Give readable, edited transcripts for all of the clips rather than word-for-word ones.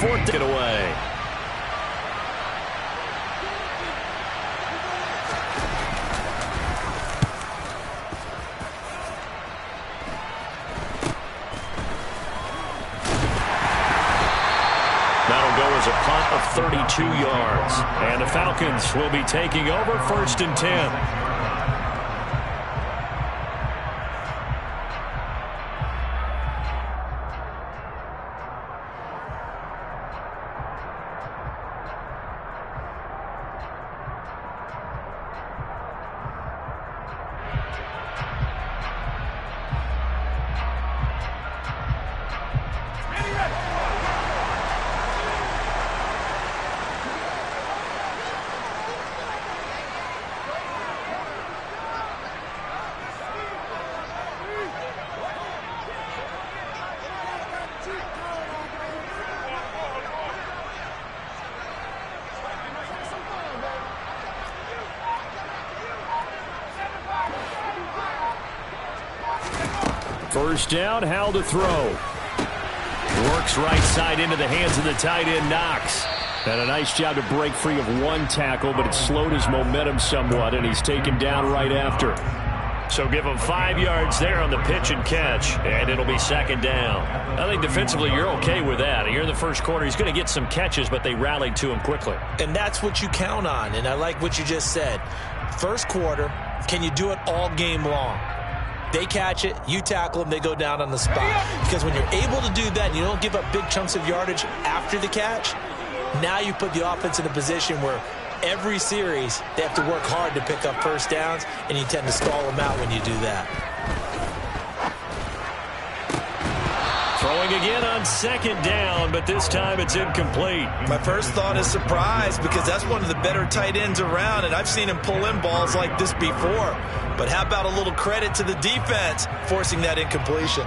fourth. Get away. That'll go as a punt of 32 yards. And the Falcons will be taking over 1st and 10. First down, Howell to throw. Works right side into the hands of the tight end, Knox. And a nice job to break free of one tackle, but it slowed his momentum somewhat, and he's taken down right after. So give him 5 yards there on the pitch and catch, and it'll be 2nd down. I think defensively you're okay with that. Here in the first quarter, he's going to get some catches, but they rallied to him quickly. And that's what you count on, and I like what you just said. First quarter, can you do it all game long? They catch it, you tackle them, they go down on the spot. Because when you're able to do that and you don't give up big chunks of yardage after the catch, now you put the offense in a position where every series they have to work hard to pick up first downs, and you tend to stall them out when you do that. Throwing again on 2nd down, but this time it's incomplete. My first thought is surprise, because that's one of the better tight ends around, and I've seen him pull in balls like this before. But how about a little credit to the defense forcing that incompletion?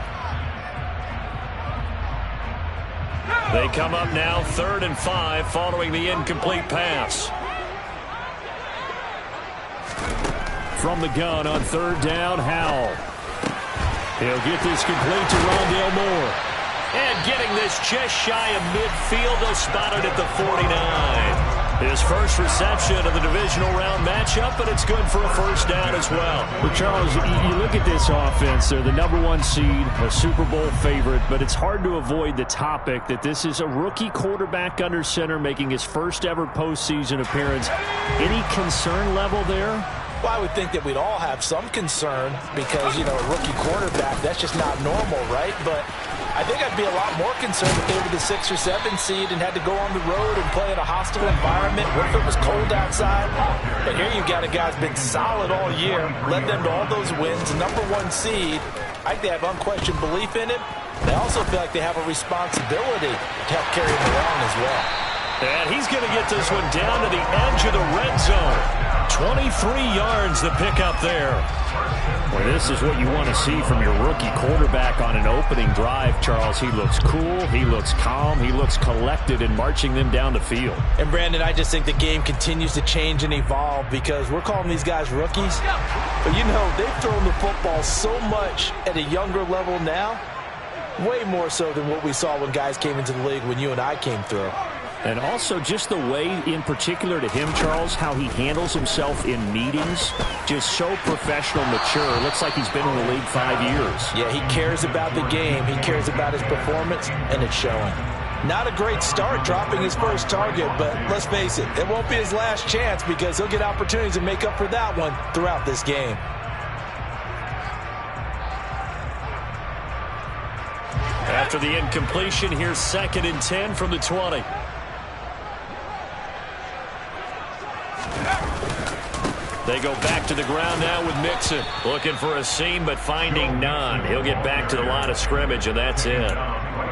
They come up now 3rd and 5 following the incomplete pass. From the gun on 3rd down, Howell. He'll get this complete to Rondale Moore. And getting this just shy of midfield, they'll spot it at the 49. His first reception of the divisional round matchup, but it's good for a first down as well. Well, Charles, you look at this offense. They're the #1 seed, a Super Bowl favorite, but it's hard to avoid the topic that this is a rookie quarterback under center making his first ever postseason appearance. Any concern level there? Well, I would think that we'd all have some concern because, you know, a rookie quarterback, that's just not normal, right? But I think I'd be a lot more concerned if they were the 6 or 7 seed and had to go on the road and play in a hostile environment. What if it was cold outside? But here you've got a guy who's been solid all year, led them to all those wins, #1 seed. I think they have unquestioned belief in him. They also feel like they have a responsibility to help carry him along as well. And he's going to get this one down to the edge of the red zone. 23 yards to pick up there. Well, this is what you want to see from your rookie quarterback on an opening drive, Charles. He looks cool, he looks calm, he looks collected in marching them down the field. And, Brandon, I just think the game continues to change and evolve because we're calling these guys rookies. But, you know, they've thrown the football so much at a younger level now, way more so than what we saw when guys came into the league when you and I came through. And also just the way, in particular to him, Charles, how he handles himself in meetings, just so professional, mature. Looks like he's been in the league 5 years. Yeah, he cares about the game. He cares about his performance, and it's showing. Not a great start dropping his first target, but let's face it, it won't be his last chance because he'll get opportunities to make up for that one throughout this game. After the incompletion, here's 2nd and 10 from the 20. They go back to the ground now with Mixon. Looking for a seam, but finding none. He'll get back to the line of scrimmage, and that's it.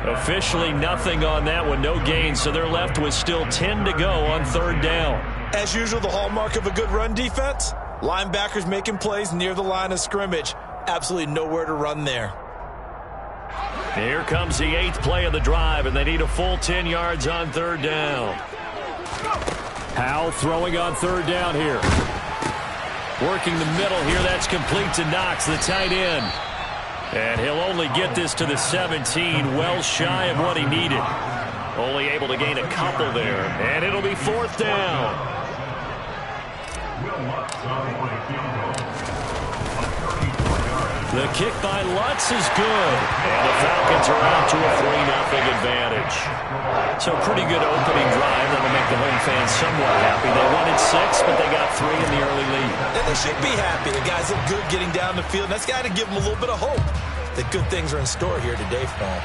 Officially nothing on that one, no gain, so they're left with still 10 to go on 3rd down. As usual, the hallmark of a good run defense, linebackers making plays near the line of scrimmage. Absolutely nowhere to run there. Here comes the 8th play of the drive, and they need a full 10 yards on 3rd down. Howell throwing on 3rd down here. Working the middle here, that's complete to Knox, the tight end. And he'll only get this to the 17, well shy of what he needed. Only able to gain a couple there, and it'll be 4th down. The kick by Lutz is good, and the Falcons are out to a 3-0 advantage. So pretty good opening drive. That'll make the home fans somewhat happy. They wanted 6, but they got 3 in the early lead. And they should be happy. The guys look good getting down the field. That's got to give them a little bit of hope that good things are in store here today for them.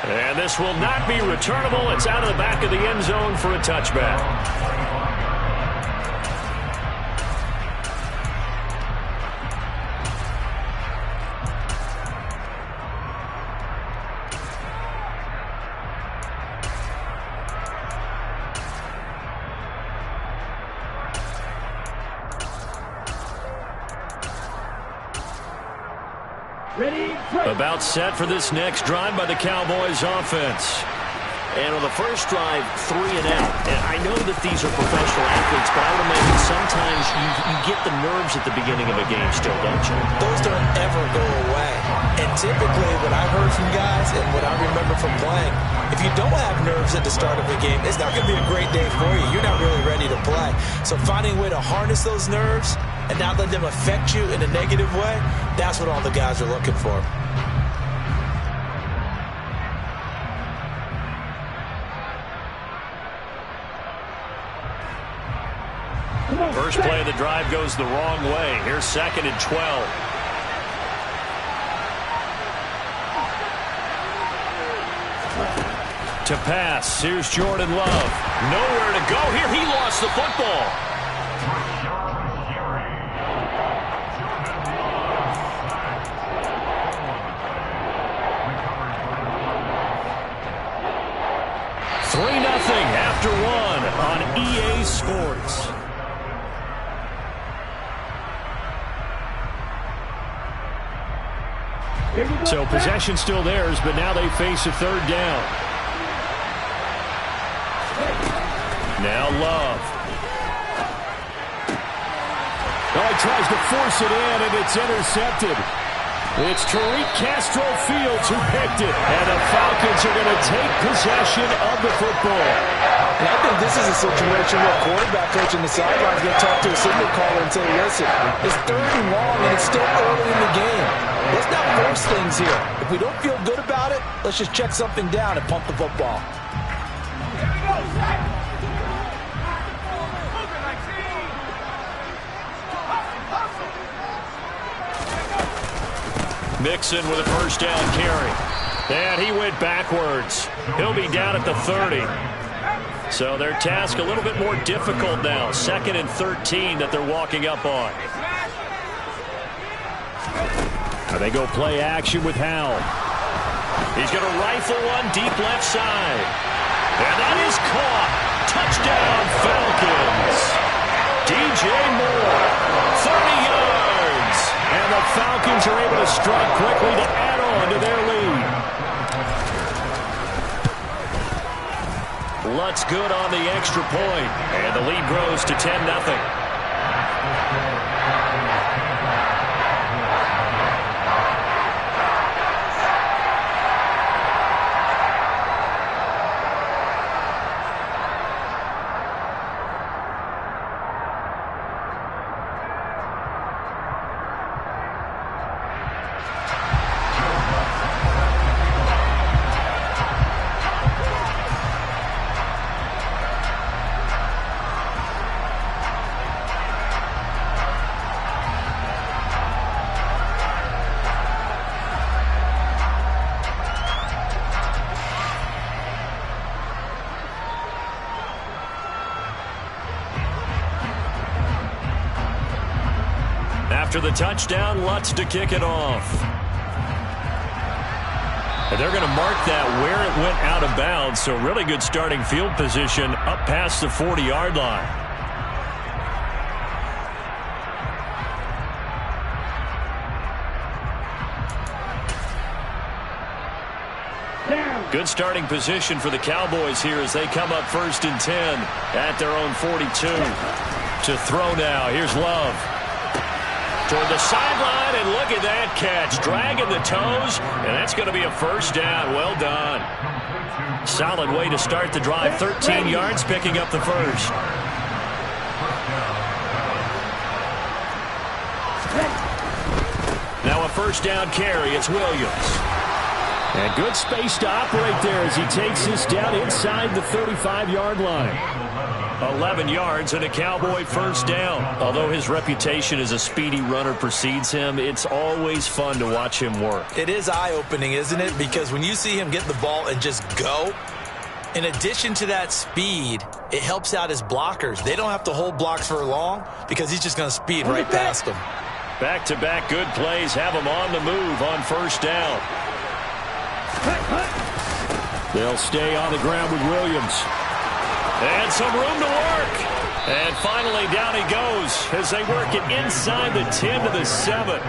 And this will not be returnable. It's out of the back of the end zone for a touchback. About set for this next drive by the Cowboys offense. And on the first drive, 3 and out. And I know that these are professional athletes, but I would imagine sometimes you get the nerves at the beginning of a game still, don't you? Those don't ever go away. And typically what I've heard from guys and what I remember from playing, if you don't have nerves at the start of a game, it's not going to be a great day for you. You're not really ready to play. So finding a way to harness those nerves and not let them affect you in a negative way, that's what all the guys are looking for. First play of the drive goes the wrong way. Here's 2nd and 12. To pass, here's Jordan Love. Nowhere to go here. He lost the football. After 1 on EA Sports. So possession still theirs, but now they face a 3rd down. Now Love. Oh, he tries to force it in, and it's intercepted. It's Tariq Castro-Fields who picked it, and the Falcons are going to take possession of the football. And I think this is a situation where a quarterback coach in the sideline is going to talk to a signal caller and say, listen, it's 3rd and long, and it's still early in the game. Let's not force things here. If we don't feel good about it, let's just check something down and pump the football. Mixon with a 1st down carry. And he went backwards. He'll be down at the 30. So their task a little bit more difficult now. 2nd and 13 that they're walking up on. Now they go play action with Howell. He's going to rifle one deep left side. And that is caught. Touchdown Falcons. DJ Moore, 30 yards. And the Falcons are able to strike quickly to add on to their lead. Lutz good on the extra point. And the lead grows to 10-0. After the touchdown, Lutz to kick it off. And they're going to mark that where it went out of bounds, so really good starting field position up past the 40-yard line. Good starting position for the Cowboys here as they come up 1st and 10 at their own 42. To throw now, here's Love. toward the sideline, and look at that catch. Dragging the toes, and that's going to be a first down. Well done. Solid way to start the drive. 13 yards, picking up the first. Now a first down carry. It's Williams. And good space to operate there as he takes this down inside the 35-yard line. 11 yards and a Cowboy first down. Although his reputation as a speedy runner precedes him, it's always fun to watch him work. It is eye-opening, isn't it? Because when you see him get the ball and just go, in addition to that speed, it helps out his blockers. They don't have to hold blocks for long because he's just going to speed right past them. Back-to-back good plays have him on the move on first down. They'll stay on the ground with Williams. And some room to work. And finally down he goes as they work it inside the 10 to the 7.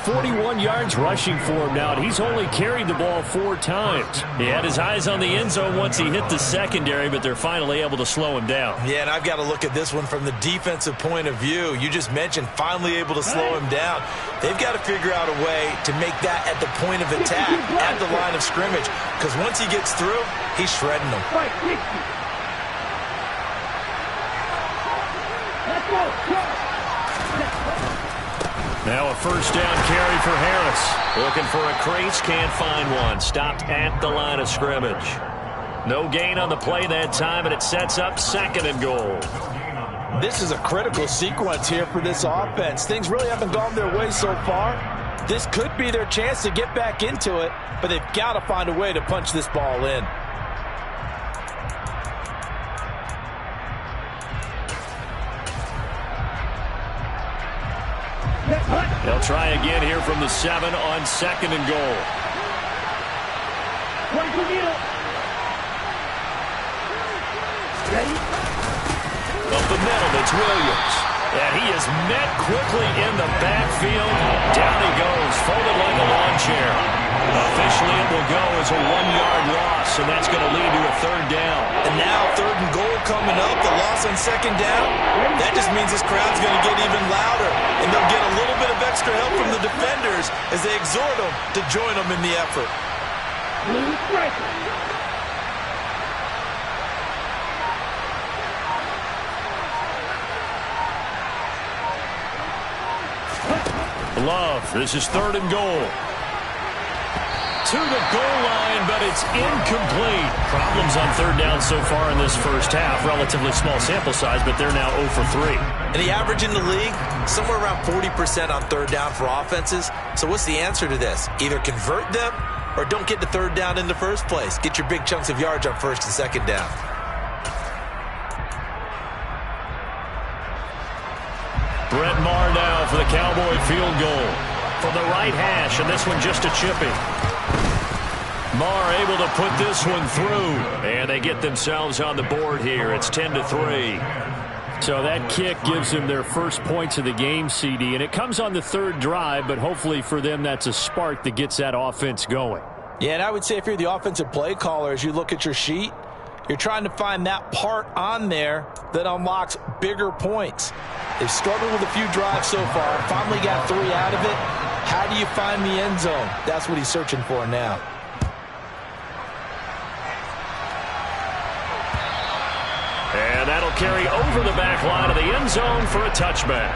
41 yards rushing for him now, and he's only carried the ball 4 times. He had his eyes on the end zone once he hit the secondary, but they're finally able to slow him down. Yeah, and I've got to look at this one from the defensive point of view. You just mentioned finally able to slow him down. They've got to figure out a way to make that at the point of attack, at the line of scrimmage, because once he gets through, he's shredding them. Now a first down carry for Harris. Looking for a crease, can't find one. Stopped at the line of scrimmage. No gain on the play that time, and it sets up 2nd and goal. This is a critical sequence here for this offense. Things really haven't gone their way so far. This could be their chance to get back into it, but they've got to find a way to punch this ball in. They'll try again here from the 7 on 2nd and goal. Up the middle, it's Williams. And he is met quickly in the backfield. Down he goes, folded like a lawn chair. Officially, it will go as a 1-yard loss, and that's going to lead to a 3rd down. And now 3rd and goal coming up, the loss on 2nd down. That just means this crowd's going to get even louder, and they'll get a little bit of extra help from the defenders as they exhort them to join them in the effort. Love, this is 3rd and goal. To the goal line, but it's incomplete. Problems on 3rd down so far in this first half. Relatively small sample size, but they're now 0 for 3. And the average in the league, somewhere around 40% on 3rd down for offenses. So what's the answer to this? Either convert them or don't get to 3rd down in the first place. Get your big chunks of yards on 1st and 2nd down. Brett Maher now for the Cowboy field goal. From the right hash, and this one just a chipping. Maher able to put this one through, and they get themselves on the board here. It's 10-3. So that kick gives them their first points of the game, CD, and it comes on the 3rd drive, but hopefully for them that's a spark that gets that offense going. Yeah, and I would say if you're the offensive play caller, as you look at your sheet, you're trying to find that part on there that unlocks bigger points. They've struggled with a few drives so far, finally got 3 out of it. How do you find the end zone? That's what he's searching for now. And that'll carry over the back line of the end zone for a touchback.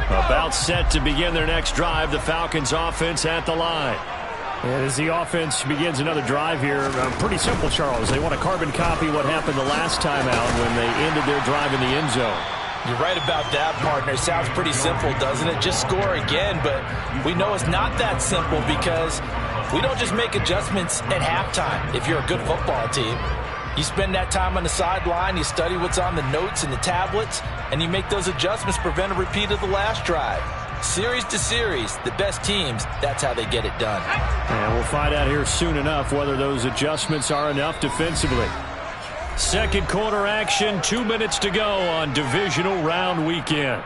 About set to begin their next drive, the Falcons offense at the line. And as the offense begins another drive here, pretty simple, Charles. They want to carbon copy what happened the last time out when they ended their drive in the end zone. You're right about that, partner. Sounds pretty simple, doesn't it? Just score again, but we know it's not that simple because we don't just make adjustments at halftime if you're a good football team. You spend that time on the sideline, you study what's on the notes and the tablets, and you make those adjustments to prevent a repeat of the last drive. Series to series, the best teams, that's how they get it done. And we'll find out here soon enough whether those adjustments are enough defensively. Second quarter action, 2 minutes to go on divisional round weekend.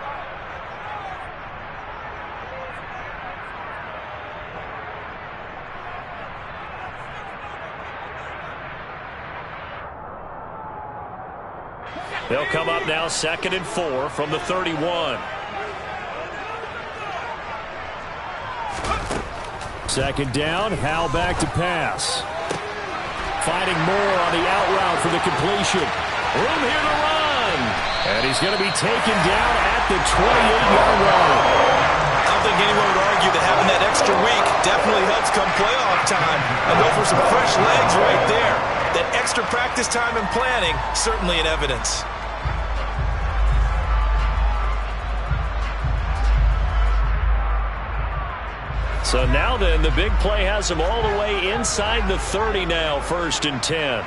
They'll come up now 2nd and 4 from the 31. 2nd down, Howell back to pass. Finding Moore on the out route for the completion. Room here to run. And he's going to be taken down at the 28-yard line. I don't think anyone would argue that having that extra week definitely helps come playoff time. And those were some fresh legs right there. That extra practice time and planning, certainly in evidence. So now then, the big play has him all the way inside the 30 now, 1st and 10.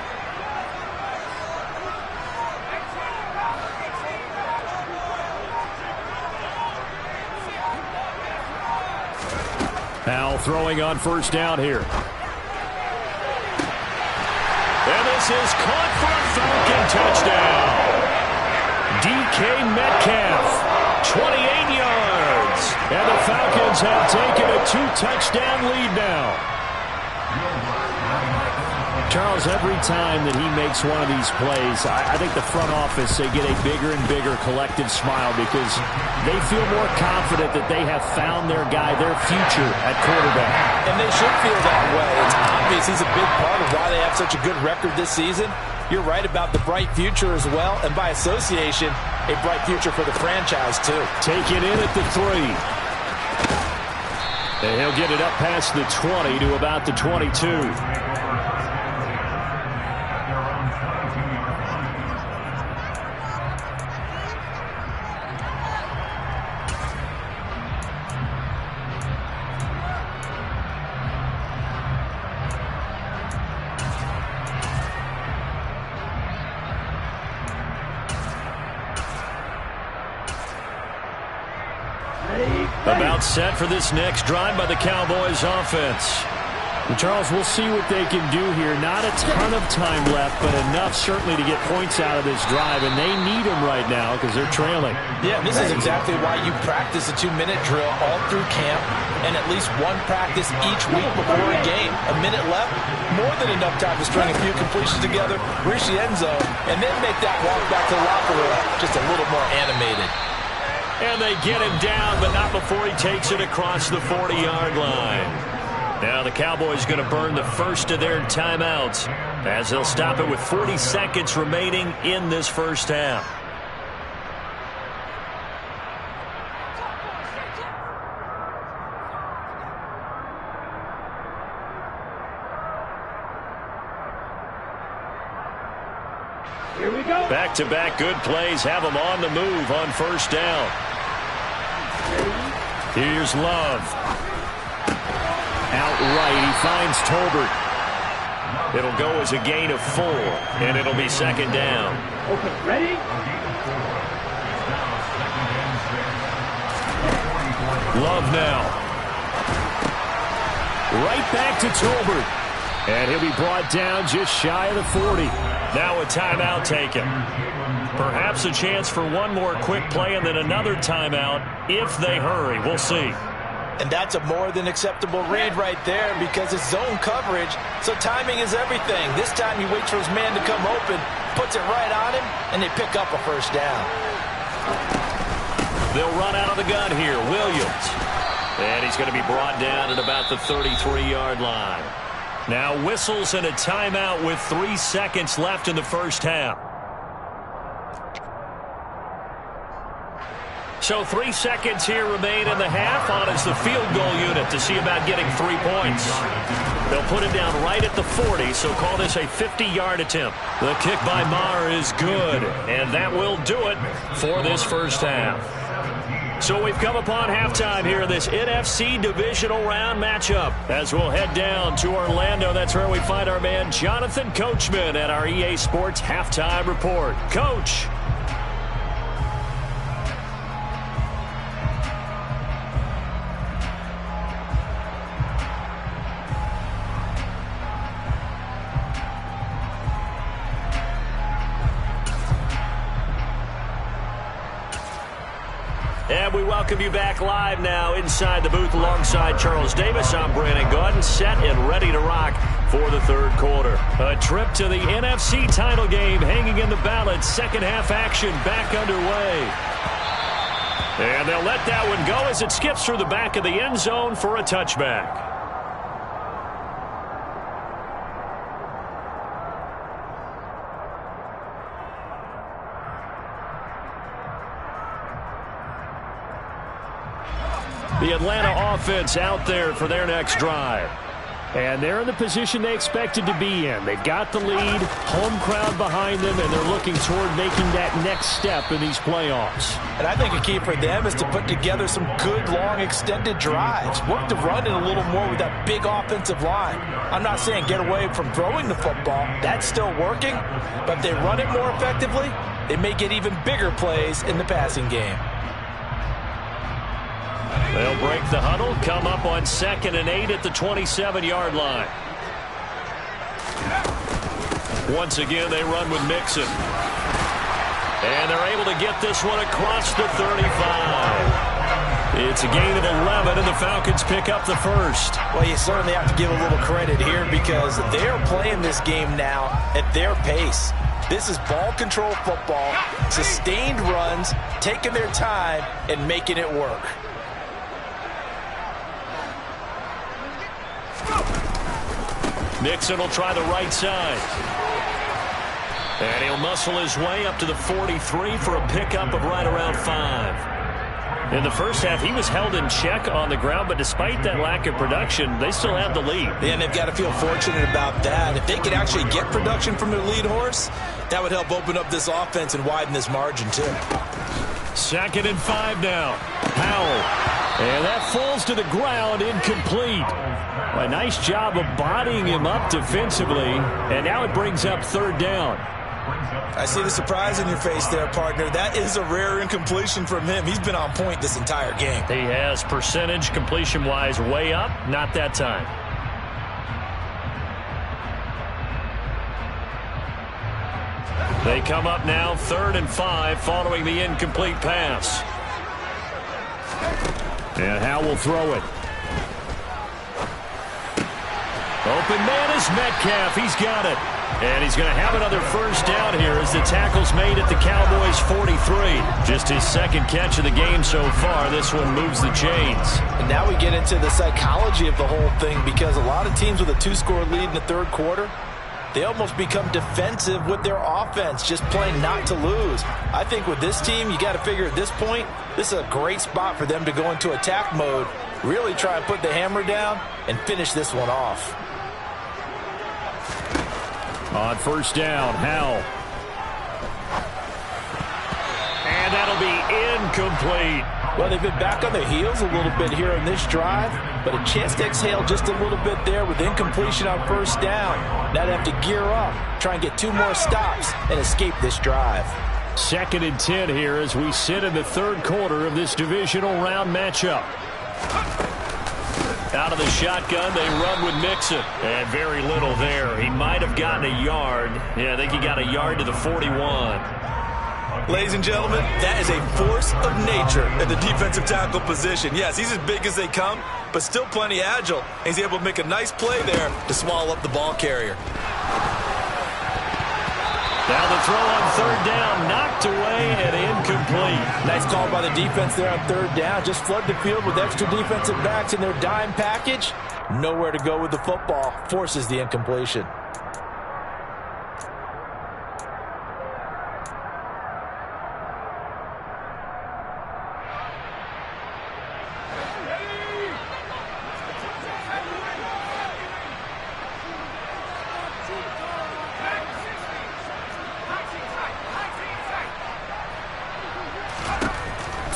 Howell throwing on 1st down here. And this is caught for a Falcon touchdown. DK Metcalf, 28 yards. And the Falcons have taken a 2-touchdown lead now. Charles, every time that he makes one of these plays, I think the front office, they get a bigger and bigger collective smile because they feel more confident that they have found their guy, their future at quarterback. And they should feel that way. It's obvious he's a big part of why they have such a good record this season. You're right about the bright future as well, and by association, a bright future for the franchise too. Take it in at the 3. And he'll get it up past the 20 to about the 22. About set for this next drive by the Cowboys offense. And Charles, we'll see what they can do here. Not a ton of time left, but enough certainly to get points out of this drive, and they need them right now because they're trailing. Yeah, this is exactly why you practice a 2-minute drill all through camp and at least one practice each week before a game. A minute left, more than enough time to string a few completions together, reach the end zone, and then make that walk back to the locker room just a little more animated. And they get him down, but not before he takes it across the 40-yard line. Now the Cowboys going to burn the first of their timeouts as they'll stop it with 40 seconds remaining in this first half. Here we go. Back-to-back good plays have them on the move on 1st down. Here's Love. Outright, he finds Tolbert. It'll go as a gain of 4, and it'll be 2nd down. Okay, ready? Love now. Right back to Tolbert. And he'll be brought down just shy of the 40. Now a timeout taken. Perhaps a chance for one more quick play and then another timeout if they hurry. We'll see. And that's a more than acceptable read right there because it's zone coverage, so timing is everything. This time he waits for his man to come open, puts it right on him, and they pick up a 1st down. They'll run out of the gun here. Williams. And he's going to be brought down at about the 33-yard line. Now whistles and a timeout with 3 seconds left in the first half. So 3 seconds here remain in the half. On is the field goal unit to see about getting 3 points. They'll put it down right at the 40, so call this a 50-yard attempt. The kick by Maher is good, and that will do it for this first half. So we've come upon halftime here in this NFC divisional round matchup. As we'll head down to Orlando, that's where we find our man Jonathan Coachman at our EA Sports Halftime Report. Coach. And we welcome you back live now inside the booth alongside Charles Davis. I'm Brandon Gaudin, set and ready to rock. for the third quarter. A trip to the NFC title game hanging in the balance. Second half action back underway. And they'll let that one go as it skips through the back of the end zone for a touchback. The Atlanta offense out there for their next drive. And they're in the position they expected to be in. They've got the lead, home crowd behind them, and they're looking toward making that next step in these playoffs. And I think a key for them is to put together some good, long, extended drives. Work the run in a little more with that big offensive line. I'm not saying get away from throwing the football. That's still working. But if they run it more effectively, they may get even bigger plays in the passing game. They'll break the huddle, come up on 2nd and 8 at the 27-yard line. Once again, they run with Mixon. And they're able to get this one across the 35. It's a gain of 11, and the Falcons pick up the first. Well, you certainly have to give a little credit here because they're playing this game now at their pace. This is ball control football, sustained runs, taking their time, and making it work. Mixon will try the right side. And he'll muscle his way up to the 43 for a pickup of right around 5. In the first half, he was held in check on the ground, but despite that lack of production, they still have the lead. And they've got to feel fortunate about that. If they could actually get production from their lead horse, that would help open up this offense and widen this margin, too. 2nd and 5 now. Howell. And that falls to the ground, incomplete. A nice job of bodying him up defensively, and now it brings up 3rd down. I see the surprise in your face there, partner. That is a rare incompletion from him. He's been on point this entire game. He has percentage completion-wise way up, not that time. They come up now 3rd and 5 following the incomplete pass. And Howell will throw it. Open man is Metcalf. He's got it. And he's going to have another first down here as the tackle's made at the Cowboys 43. Just his 2nd catch of the game so far. This one moves the chains. And now we get into the psychology of the whole thing because a lot of teams with a 2-score lead in the 3rd quarter, they almost become defensive with their offense, just playing not to lose. I think with this team, you got to figure at this point, this is a great spot for them to go into attack mode, really try and put the hammer down and finish this one off. On 1st down, Howell. And that'll be incomplete. Well, they've been back on their heels a little bit here in this drive, but a chance to exhale just a little bit there with incompletion on 1st down. Now they have to gear up, try and get 2 more stops, and escape this drive. 2nd and 10 here as we sit in the 3rd quarter of this divisional round matchup. Out of the shotgun, they run with Mixon. And very little there. He might have gotten a yard. Yeah, I think he got a yard to the 41. Ladies and gentlemen, that is a force of nature at the defensive tackle position. Yes, he's as big as they come, but still plenty agile. He's able to make a nice play there to swallow up the ball carrier. Now the throw on 3rd down, knocked away and incomplete. Nice call by the defense there on 3rd down. Just flood the field with extra defensive backs in their dime package. Nowhere to go with the football. Forces the incompletion.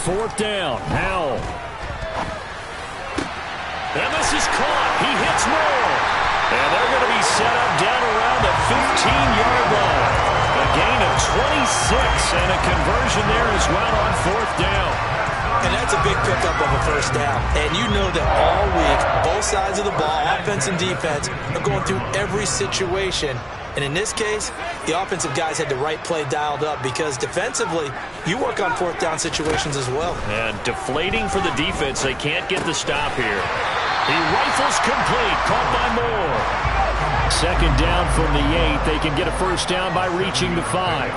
Fourth down, Howell. And this is caught. He hits more. And they're going to be set up down around the 15-yard line. A gain of 26 and a conversion there as well on 4th down. And that's a big pickup of a 1st down. And you know that all week, both sides of the ball, offense and defense, are going through every situation. And in this case, the offensive guys had the right play dialed up because defensively, you work on 4th down situations as well. And deflating for the defense. They can't get the stop here. He rifles complete. Caught by Moore. Second down from the 8. They can get a first down by reaching the 5.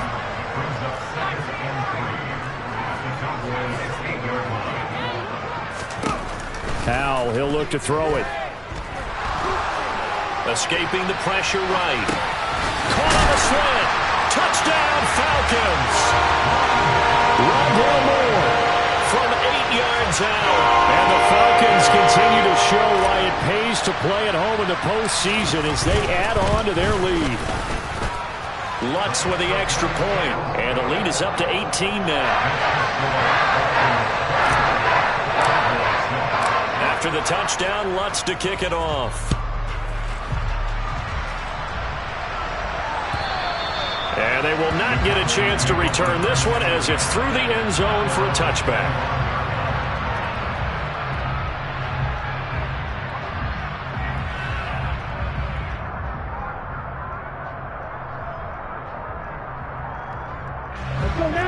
Powell, he'll look to throw it. Escaping the pressure right. Caught on a slant. Touchdown, Falcons. Rondale Moore from 8 yards out. And the Falcons continue to show why it pays to play at home in the postseason as they add on to their lead. Lutz with the extra point. And the lead is up to 18 now. After the touchdown, Lutz to kick it off. And they will not get a chance to return this one as it's through the end zone for a touchback.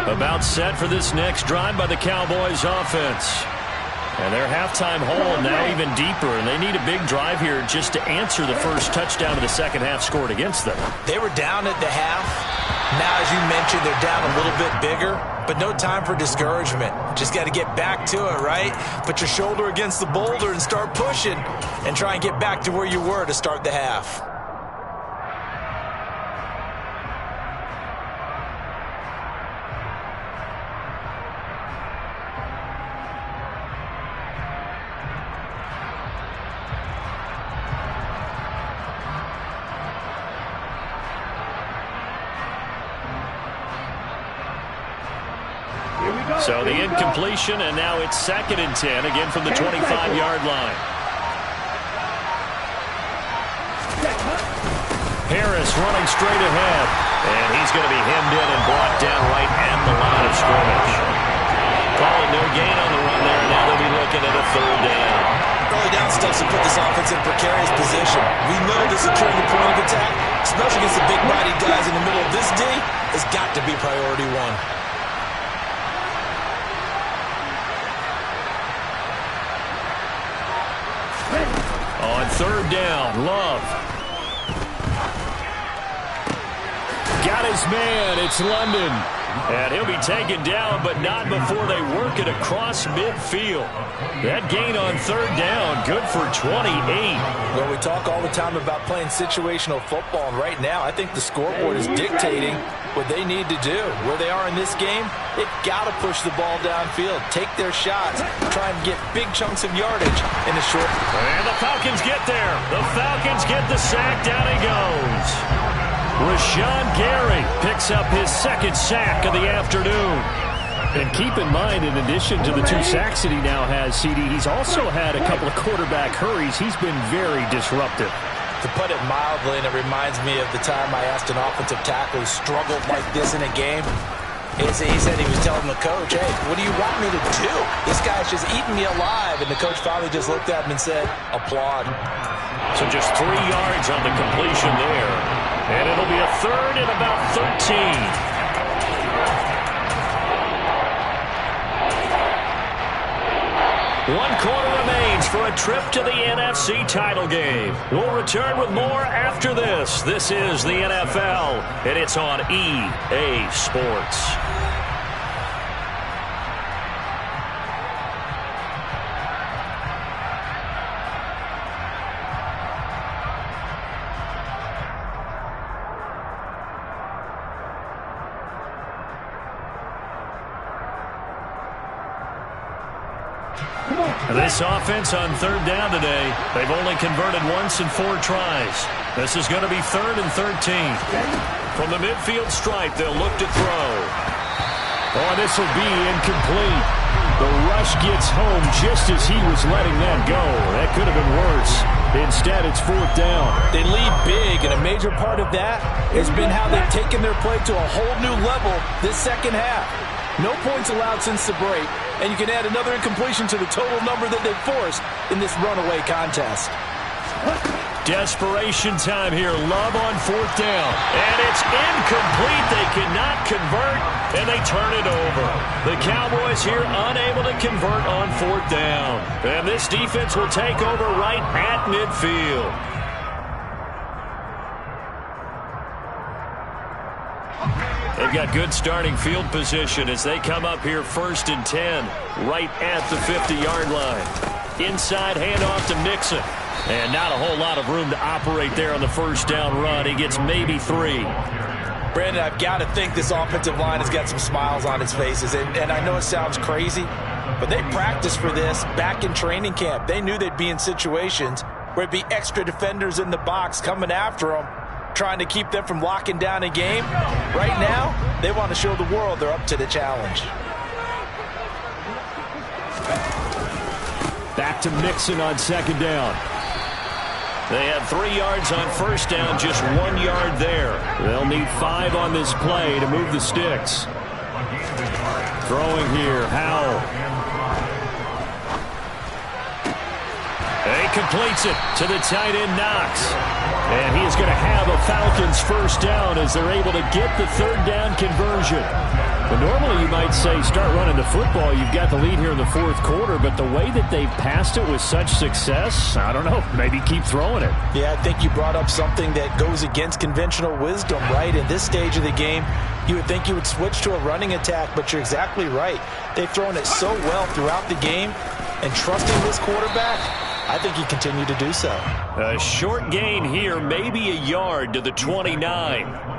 About set for this next drive by the Cowboys offense. And their halftime hole now even deeper, and they need a big drive here just to answer the first touchdown of the second half scored against them. They were down at the half. Now, as you mentioned, they're down a little bit bigger, but no time for discouragement. Just got to get back to it, right? Put your shoulder against the boulder and start pushing and try and get back to where you were to start the half. So the incompletion, and now it's 2nd and 10, again from the 25-yard line. Harris running straight ahead, and he's going to be hemmed in and brought down right at the line of scrimmage. Calling no gain on the run there, and now they'll be looking at a 3rd down. Early down stuff to put this offense in a precarious position. We know that securing the point of attack, especially against the big-bodied guys in the middle of this D, has got to be priority one. On 3rd down, Love. Got his man, it's London. And he'll be taken down, but not before they work it across midfield. That gain on 3rd down, good for 28. Well, we talk all the time about playing situational football, and right now I think the scoreboard is dictating what they need to do. Where they are in this game, they've got to push the ball downfield, take their shots, try and get big chunks of yardage in the short. And the Falcons get there. The Falcons get the sack. Down he goes. Rashawn Gary picks up his 2nd sack of the afternoon. And keep in mind, in addition to the 2 sacks that he now has, CD, he's also had a couple of quarterback hurries. He's been very disruptive. To put it mildly, and it reminds me of the time I asked an offensive tackle who struggled like this in a game. He said he was telling the coach, hey, what do you want me to do? This guy's just eating me alive. And the coach finally just looked at him and said, applaud. So just 3 yards on the completion there. And it'll be a 3rd and about 13. One quarter remains for a trip to the NFC title game. We'll return with more after this. This is the NFL, and it's on EA Sports. This offense on 3rd down today, they've only converted once in 4 tries. This is going to be 3rd and 13. From the midfield stripe, they'll look to throw. Oh, this will be incomplete. The rush gets home just as he was letting that go. That could have been worse. Instead, it's 4th down. They lead big, and a major part of that has been how they've taken their play to a whole new level this second half. No points allowed since the break, and you can add another incompletion to the total number that they've forced in this runaway contest. Desperation time here. Love on 4th down. And it's incomplete. They cannot convert, and they turn it over. The Cowboys here unable to convert on 4th down. And this defense will take over right at midfield. They've got good starting field position as they come up here 1st and 10, right at the 50-yard line. Inside handoff to Mixon. And not a whole lot of room to operate there on the first down run. He gets maybe 3. Brandon, I've got to think this offensive line has got some smiles on its faces. And I know it sounds crazy, but they practiced for this back in training camp. They knew they'd be in situations where it'd be extra defenders in the box coming after them, trying to keep them from locking down a game. Right now, they want to show the world they're up to the challenge. Back to Mixon on 2nd down. They had 3 yards on first down, just 1 yard there. They'll need 5 on this play to move the sticks. Throwing here, Howell. He completes it to the tight end, Knox. And he is going to have a Falcons first down as they're able to get the 3rd down conversion. But normally you might say start running the football. You've got the lead here in the 4th quarter, but the way that they've passed it with such success, I don't know, maybe keep throwing it. Yeah, I think you brought up something that goes against conventional wisdom, right? In this stage of the game, you would think you would switch to a running attack, but you're exactly right. They've thrown it so well throughout the game, and trusting this quarterback, I think he continued to do so. A short gain here, maybe a yard to the 29.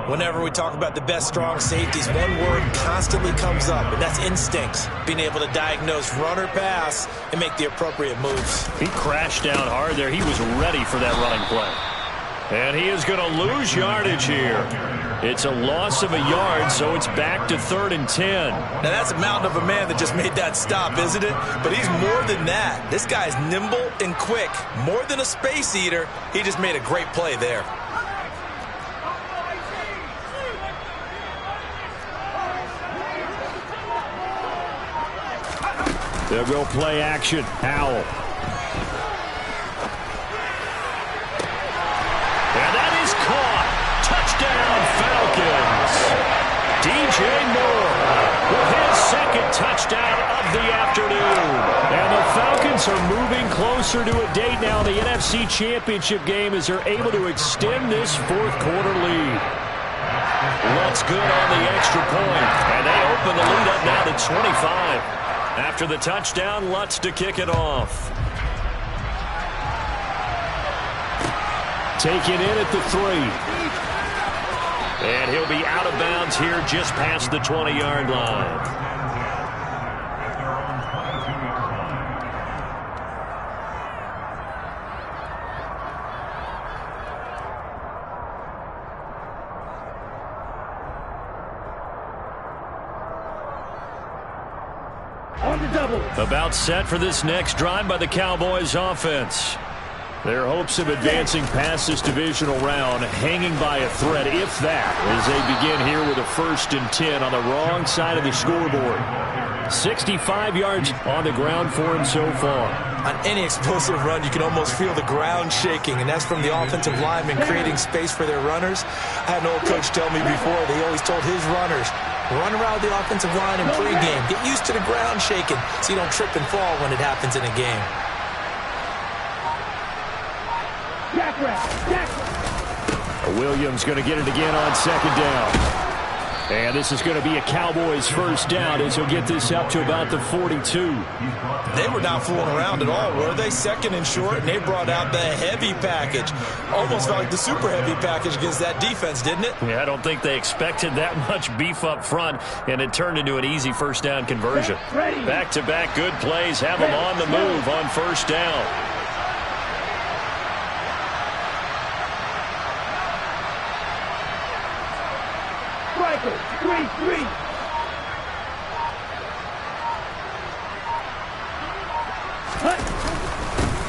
Whenever we talk about the best strong safeties, one word constantly comes up, and that's instincts. Being able to diagnose run or pass and make the appropriate moves. He crashed down hard there. He was ready for that running play. And he is going to lose yardage here. It's a loss of a yard, so it's back to 3rd and 10. Now, that's a mountain of a man that just made that stop, isn't it? But he's more than that. This guy's nimble and quick. More than a space eater, he just made a great play there. They'll go play action. Howell. And that is caught. Touchdown, Falcons. DJ Moore with his 2nd touchdown of the afternoon. And the Falcons are moving closer to a date now in the NFC Championship game as they're able to extend this 4th quarter lead. Lutz good on the extra point. And they open the lead up now to 25. After the touchdown, Lutz to kick it off. Taken in at the 3. And he'll be out of bounds here just past the 20-yard line. About set for this next drive by the Cowboys offense. Their hopes of advancing past this divisional round hanging by a thread, if that, as they begin here with a 1st and 10 on the wrong side of the scoreboard. 65 yards on the ground for him so far. On any explosive run, you can almost feel the ground shaking, and that's from the offensive linemen creating space for their runners. I had an old coach tell me before, they always told his runners, run around the offensive line in pregame. Get used to the ground shaking so you don't trip and fall when it happens in a game. Williams going to get it again on 2nd down. And this is going to be a Cowboys first down as he'll get this up to about the 42. They were not fooling around at all, were they? 2nd and short, and they brought out the heavy package. Almost felt like the super heavy package against that defense, didn't it? Yeah, I don't think they expected that much beef up front, and it turned into an easy first down conversion. Back-to-back good plays have them on the move on first down.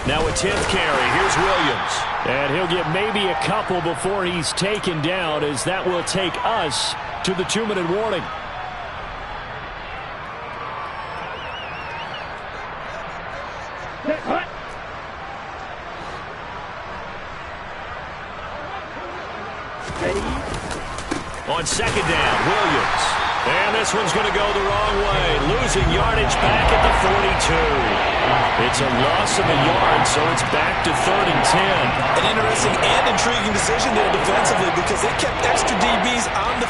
Now a 10th carry. Here's Williams. And he'll get maybe a couple before he's taken down, as that will take us to the 2-minute warning. On 2nd down, Williams. And this one's going to go the wrong way. Losing yardage back at the 42. It's a loss of a yard, so it's back to 3rd and 10. An interesting and intriguing decision there defensively, because they kept extra DBs on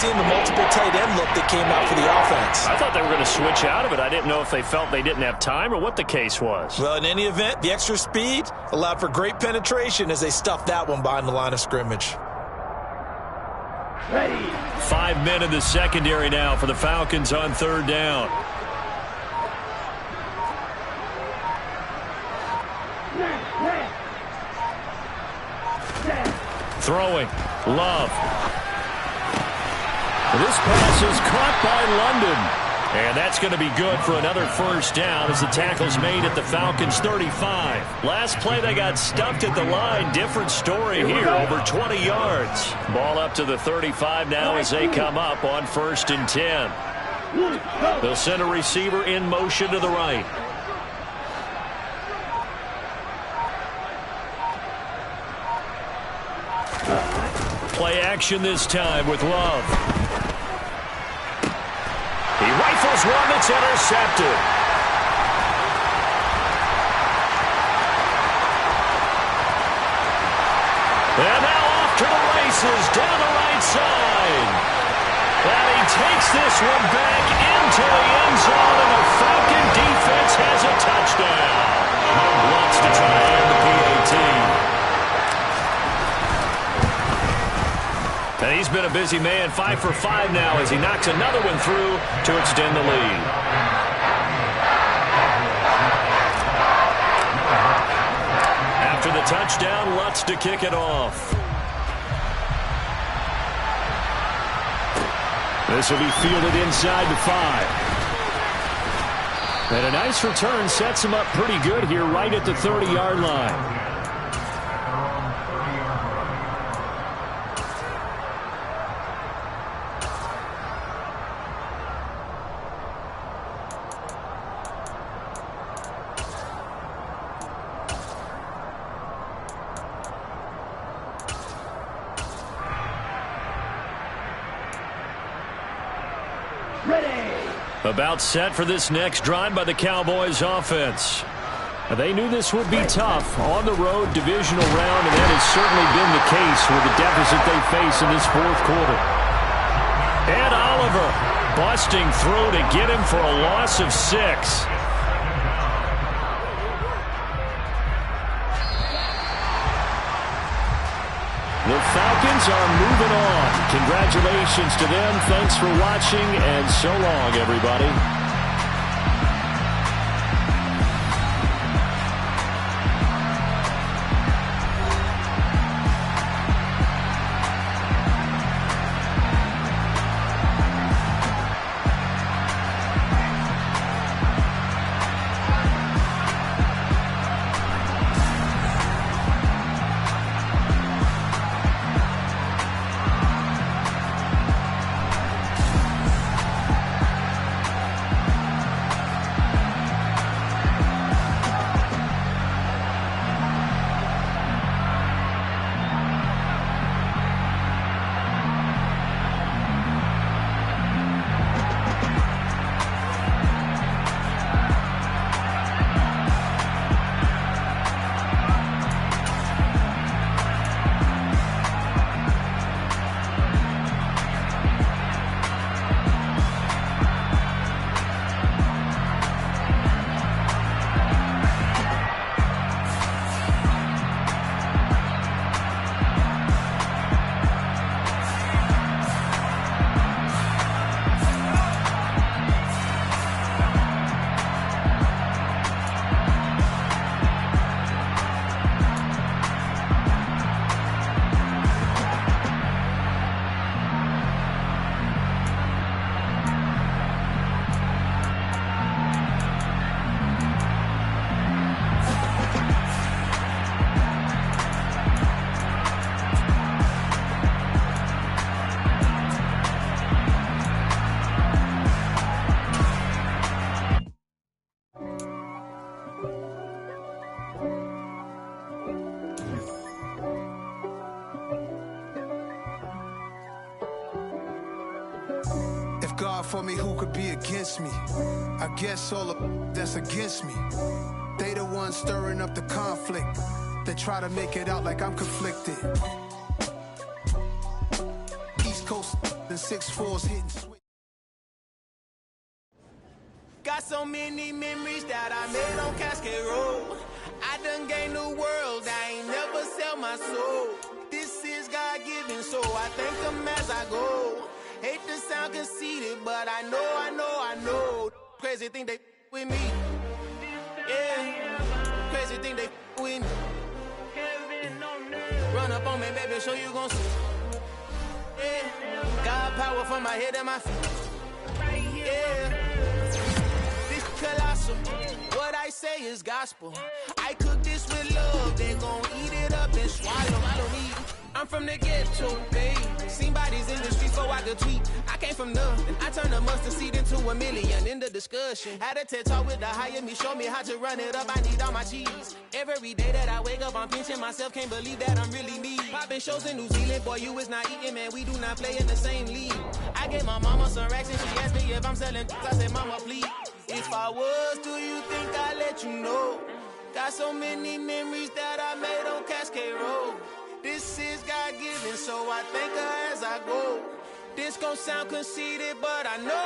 seeing the multiple tight end look that came out for the offense. I thought they were going to switch out of it. I didn't know if they felt they didn't have time or what the case was. Well, in any event, the extra speed allowed for great penetration as they stuffed that one behind the line of scrimmage. 5 men in the secondary now for the Falcons on 3rd down. Throwing. Love. This pass is caught by London. And that's going to be good for another first down as the tackle's made at the Falcons' 35. Last play they got stuffed at the line. Different story here, over 20 yards. Ball up to the 35 now as they come up on 1st and 10. They'll send a receiver in motion to the right. Play action this time with Love. He rifles one that's intercepted. And now off to the races down the right side. And he takes this one back into the end zone, and the Falcon defense has a touchdown. Wants to try and the PAT. And he's been a busy man, 5 for 5 now as he knocks another one through to extend the lead. After the touchdown, Lutz to kick it off. This will be fielded inside the 5. And a nice return sets him up pretty good here right at the 30-yard line. About set for this next drive by the Cowboys offense. They knew this would be tough on the road, divisional round, and that has certainly been the case with the deficit they face in this 4th quarter. And Oliver busting through to get him for a loss of 6. The Falcons are moving on. Congratulations to them. Thanks for watching, and so long, everybody. If God for me, who could be against me? I guess all of that's against me. They the ones stirring up the conflict. They try to make it out like I'm conflicted. East Coast The 6'4's hitting switch. Got so many memories that I made on Cascade Road. I done gained the world, I ain't never sell my soul. This is God-given, so I thank him as I go. Hate to sound conceited, but I know. Crazy think they with me. Yeah, crazy think they with me. Run up on me, baby, show you gon' see. Yeah, God power from my head and my feet. Yeah. Colossal. What I say is gospel. I cook this with love, they gon' eat it up and swallow me. I'm from the ghetto, babe. Seen bodies in the streets so I could tweet. I came from nothing. I turned a mustard seed into a million in the discussion. Had a TED talk with the higher me, show me how to run it up. I need all my cheese. Every day that I wake up, I'm pinching myself. Can't believe that I'm really me. Popping shows in New Zealand, boy, you is not eating, man. We do not play in the same league. I gave my mama some racks and she asked me if I'm selling. I said, mama, please. If I was, do you think I'd let you know? Got so many memories that I made on Cascade Road. This is God-given, so I thank her as I go. This gon' sound conceited, but I know.